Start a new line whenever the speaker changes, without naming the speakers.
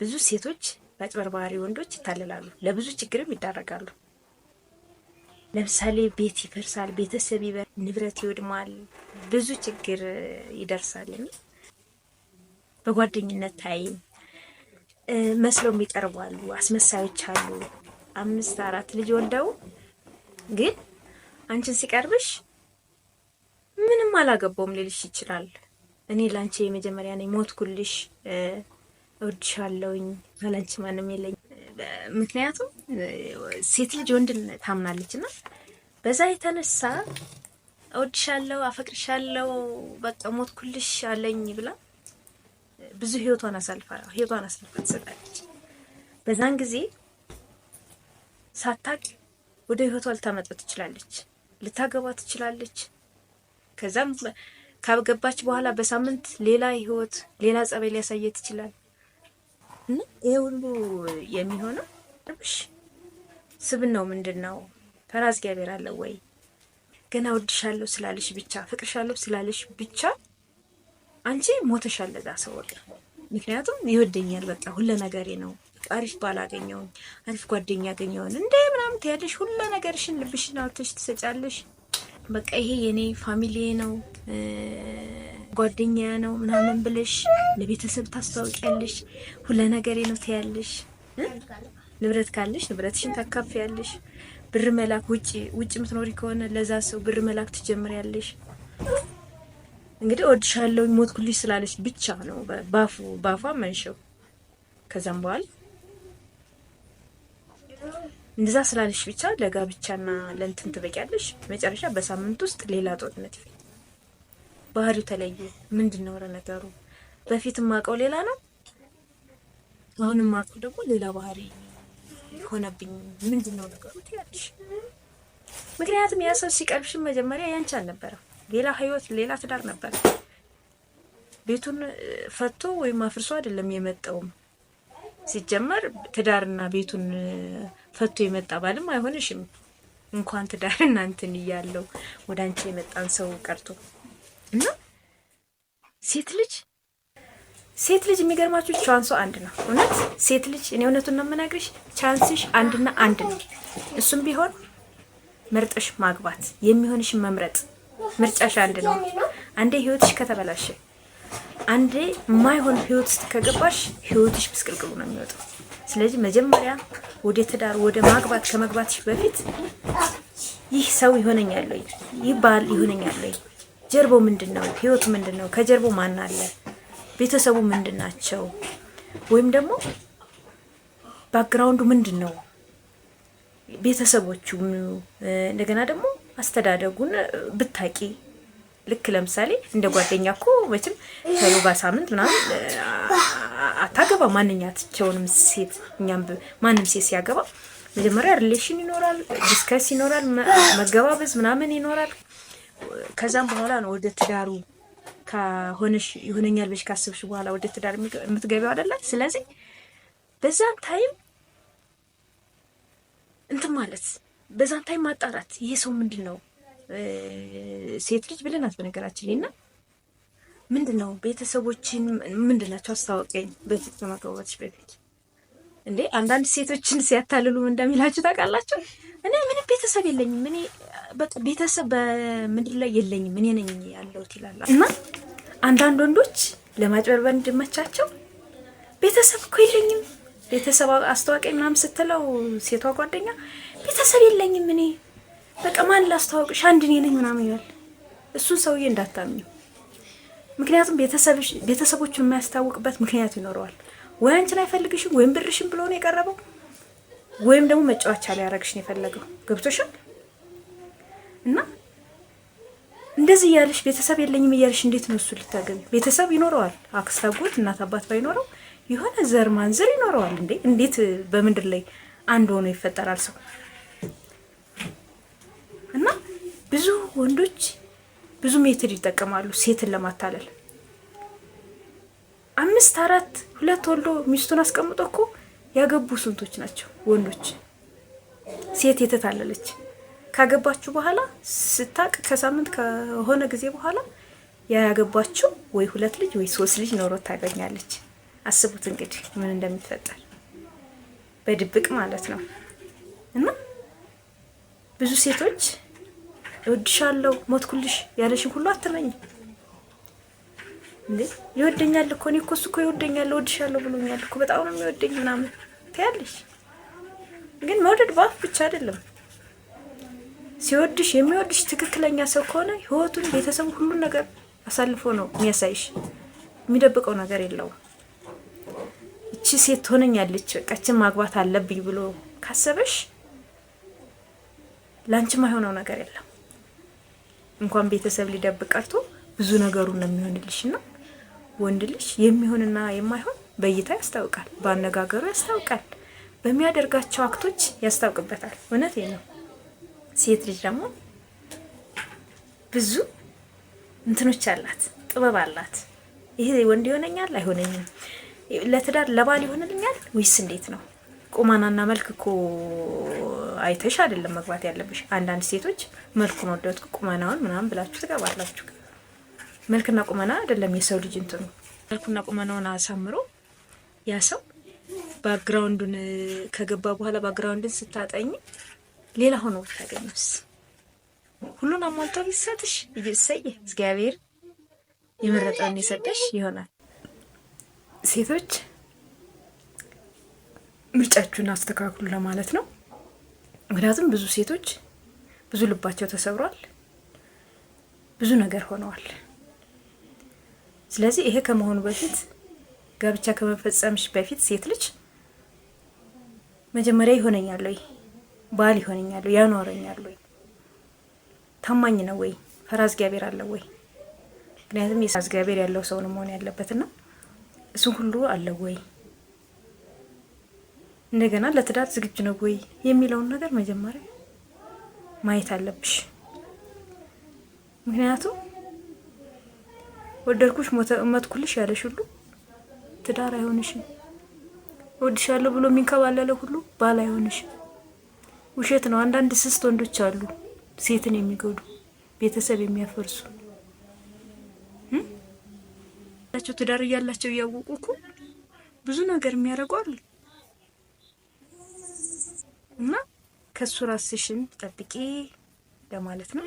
ብዙ ሴቶች በአጭበርባሪ ወንዶች ይታለላሉ፣ ለብዙ ችግርም ይዳረጋሉ። ለምሳሌ ቤት ይፈርሳል፣ ቤተሰብ ንብረት ይወድማል፣ ብዙ ችግር ይደርሳል። በጓደኝነት ታይም መስሎም ይቀርባሉ፣ አስመሳዮች አሉ። 5 4 ልጅ ወልደው ግን አንቺን ሲቀርብሽ ምንም አላገባውም ሊልሽ ይችላል። እኔ ላንቺ የመጀመሪያ ነኝ፣ ሞትኩልሽ፣ እወድሻለሁኝ፣ ካላንቺ ማንም የለኝ። ምክንያቱም ሴት ልጅ ወንድን ታምናለች እና በዛ የተነሳ እወድሻለሁ፣ አፈቅርሻለሁ፣ በቃ ሞትኩልሽ አለኝ ብላ ብዙ ህይወቷን አሳልፋ ትሰጣለች። በዛን ጊዜ ሳታቅ ወደ ህይወቷ ልታመጣ ትችላለች፣ ልታገባ ትችላለች። ከዛም ካገባች በኋላ በሳምንት ሌላ ህይወት ሌላ ጸባይ ሊያሳየት ይችላል። እና ይሄ ሁሉ የሚሆነው ስብናው ምንድነው? ፈራ እግዚአብሔር አለ ወይ? ገና ወድሻለሁ ስላለሽ ብቻ ፍቅርሻለሁ ስላለሽ ብቻ አንቺ ሞተሻል ለዛ ሰው ወጣ። ምክንያቱም ይወደኛል፣ በቃ ሁሉ ነገሬ ነው፣ አሪፍ ባላገኘው አሪፍ ጓደኛ ያገኘው እንዴ ምናምን ትያለሽ። ሁሉ ነገርሽን ልብሽን አውጥተሽ ትሰጫለሽ። በቃ ይሄ የኔ ፋሚሊ ነው ጓደኛ ነው ምናምን ብለሽ ለቤተሰብ ታስተዋውቂያለሽ። ሁሉ ነገሬ ነው ትያለሽ። ንብረት ካለሽ ንብረትሽን ታካፍያለሽ። ብር መላክ ውጪ ምትኖሪ ከሆነ ለዛ ሰው ብር መላክ ትጀምሪያለሽ። እንግዲህ ወድሻለሁ ሞትኩልሽ ስላለሽ ብቻ ነው ባፏ መንሸው። ከዛም በኋላ እንደዛ ስላለሽ ብቻ ለጋብቻና ለእንትን ትበቂያለሽ። መጨረሻ በሳምንት ውስጥ ሌላ ጦርነት ይፈል። ባህሪው ተለየ። ምንድነው ነገሩ? በፊት ማቀው ሌላ ነው፣ አሁን ማቀው ደግሞ ሌላ ባህሪ ሆነብኝ። ምንድነው ነገሩ ትያለሽ። ምክንያቱም ያ ሰው ሲቀርብሽ መጀመሪያ ያንቺ አልነበረም፣ ሌላ ህይወት ሌላ ትዳር ነበር። ቤቱን ፈቶ ወይም አፍርሶ አይደለም የመጣው። ሲጀመር ትዳርና ቤቱን ፈቶ የመጣ ባልም አይሆንሽም። እንኳን ትዳርና እንትን ይያለው ወደ አንቺ የመጣን ሰው ቀርቶ እና ሴት ልጅ የሚገርማችሁ ቻንሱ አንድ ነው። እውነት ሴት ልጅ እኔ እውነቱን ነው የምነግርሽ፣ ቻንስሽ አንድና አንድ ነው። እሱም ቢሆን መርጠሽ ማግባት፣ የሚሆንሽን መምረጥ። ምርጫሽ አንድ ነው። አንዴ ህይወትሽ ከተበላሸ፣ አንዴ ማይሆን ህይወት ውስጥ ከገባሽ ህይወትሽ ምስቅልቅሉ ነው የሚወጣው። ስለዚህ መጀመሪያ ወደ ትዳር ወደ ማግባት ከመግባትሽ በፊት ይህ ሰው ይሆነኛል ወይ፣ ይህ ባል ይሆነኛል ወይ፣ ጀርባው ምንድነው፣ ህይወቱ ምንድነው፣ ከጀርባው ማን አለ፣ ቤተሰቡ ምንድናቸው፣ ወይም ደግሞ ባክግራውንዱ ምንድነው፣ ቤተሰቦቹ እንደገና ደግሞ አስተዳደጉን ብታቂ። ልክ ለምሳሌ እንደ ጓደኛ እኮ መቼም ተሎ ባሳምንት ምናምን አታገባ ማንኛቸውንም ሴት። እኛም ማንም ሴት ሲያገባ መጀመሪያ ሪሌሽን ይኖራል፣ ዲስከስ ይኖራል፣ መገባበዝ ምናምን ይኖራል። ከዛም በኋላ ነው ወደ ትዳሩ ከሆነሽ ይሆነኛል ብለሽ ካሰብሽ በኋላ ወደ ትዳር የምትገቢው አይደለ? ስለዚህ በዛን ታይም እንትን ማለት በዛን ታይም ማጣራት፣ ይሄ ሰው ምንድነው፣ ሴት ልጅ ብለናት በነገራችን ላይና ምንድነው፣ ቤተሰቦችን ምንድናቸው አስተዋወቀኝ በፊት ከማግባትሽ በፊት። እንዴ አንዳንድ ሴቶችን ሲያታልሉ እንደሚላችሁ ታውቃላችሁ። እኔ ምንም ቤተሰብ የለኝም፣ እኔ በቃ ቤተሰብ በምድር ላይ የለኝም፣ እኔ ነኝ ያለሁት ይላል። እና አንዳንድ ወንዶች ለማጭበርበር እንድመቻቸው ቤተሰብ እኮ የለኝም፣ ቤተሰብ አስተዋወቀኝ ምናምን ስትለው ሴቷ ጓደኛ ቤተሰብ የለኝም እኔ በቃ ማን ላስተዋወቅሽ አንድ እኔ ነኝ ምናምን ይላል። እሱን ሰውዬ እንዳታምኚው። ምክንያቱም ቤተሰቦቹን የማያስታውቅበት ምክንያት ይኖረዋል። ወይ አንቺን አይፈልግሽም፣ ወይም ብርሽም ብሎ ነው የቀረበው፣ ወይም ደግሞ መጫወቻ ሊያረግሽ ነው የፈለገው። ገብቶሻል? እና እንደዚህ እያለሽ ቤተሰብ የለኝም እያለሽ እንዴት ነው እሱ ልታገቢ? ቤተሰብ ይኖረዋል፣ አክስት፣ አጎት፣ እናት፣ አባት ባይኖረው የሆነ ዘር ማንዘር ይኖረዋል። እንዴት በምድር ላይ አንድ ሆኖ ይፈጠራል ሰው? እና ብዙ ወንዶች ብዙ ሜትድ ይጠቀማሉ ሴትን ለማታለል። 5 4 2 ወልዶ ሚስቱን አስቀምጦ እኮ ያገቡ ስንቶች ናቸው ወንዶች። ሴት የተታለለች ካገባችሁ በኋላ ስታቅ ከሳምንት ከሆነ ጊዜ በኋላ ያገባችሁ ወይ 2 ልጅ ወይ 3 ልጅ ኖሮ ታገኛለች። አስቡት እንግዲህ ምን እንደሚፈጠር በድብቅ ማለት ነው። እና ብዙ ሴቶች እወድሻለሁ ሞትኩልሽ ያለሽን ሁሉ አትመኝ እንዴ። ይወደኛል እኮ እኔ እኮ ይወደኛል እወድሻለሁ ብሎኛል እኮ በጣም ነው የሚወደኝ ምናምን ትያለሽ። ግን መውደድ በአፍ ብቻ አይደለም። ሲወድሽ የሚወድሽ ትክክለኛ ሰው ከሆነ ህይወቱን፣ ቤተሰቡ፣ ሁሉን ነገር አሳልፎ ነው የሚያሳይሽ። የሚደብቀው ነገር የለውም። እቺ ሴት ትሆነኛለች በቃ እቺን ማግባት አለብኝ ብሎ ካሰበሽ ላንቺ ማይሆነው ነገር የለም። እንኳን ቤተሰብ ሊደብቅ ቀርቶ ብዙ ነገሩ ነው የሚሆንልሽና ወንድ ልጅ የሚሆንና የማይሆን በእይታ ያስታውቃል፣ በአነጋገሩ ያስታውቃል፣ በሚያደርጋቸው አክቶች ያስታውቅበታል። እውነት ነው። ሴት ልጅ ደግሞ ብዙ እንትኖች አላት፣ ጥበብ አላት። ይሄ ወንድ ይሆነኛል አይሆነኝም፣ ለትዳር ለባል ይሆንልኛል ወይስ እንዴት ነው? ቁመናና መልክ እኮ አይተሽ አይደለም መግባት ያለብሽ። አንዳንድ ሴቶች መልኩን ወደድኩ ቁመናውን ምናምን ብላችሁ ትገባላችሁ። መልክና ቁመና አይደለም የሰው ልጅ እንትኑ። መልኩና ቁመናውን አሳምሮ ያ ሰው ባክግራውንዱን ከገባ በኋላ ባክግራውንድን ስታጠኝ ሌላ ሆኖ ብታገኙስ? ሁሉን አሟልቶ ቢሰጥሽ እየሰየ እግዚአብሔር የመረጠውን የሰጠሽ ይሆናል። ሴቶች ምርጫችሁን አስተካክሉ ለማለት ነው። ምክንያቱም ብዙ ሴቶች ብዙ ልባቸው ተሰብሯል፣ ብዙ ነገር ሆነዋል። ስለዚህ ይሄ ከመሆኑ በፊት ጋብቻ ከመፈጸምሽ በፊት ሴት ልጅ መጀመሪያ ይሆነኛል ወይ ባል ይሆነኛል ወይ ያኖረኛል ወይ ታማኝ ነው ወይ ፈራ እግዚአብሔር አለው ወይ? ምክንያቱም የፈራ እግዚአብሔር ያለው ሰው ነው መሆን ያለበትና እሱ ሁሉ አለው ወይ? እንደገና ለትዳር ዝግጁ ነው ወይ የሚለውን ነገር መጀመሪያ ማየት አለብሽ። ምክንያቱም ወደድኩሽ ሞትኩልሽ ያለሽ ሁሉ ትዳር አይሆንሽም። ወድሻለሁ ብሎ የሚንከባለለው ሁሉ ባል አይሆንሽም። ውሸት ነው። አንዳንድ ስስት ወንዶች አሉ ሴትን የሚጎዱ ቤተሰብ የሚያፈርሱ ታቸው ትዳር እያላቸው እያወቁ እኮ ብዙ ነገር የሚያደርጉ አሉ። እና ከሱ ራስሽን ጠብቂ ለማለት ነው።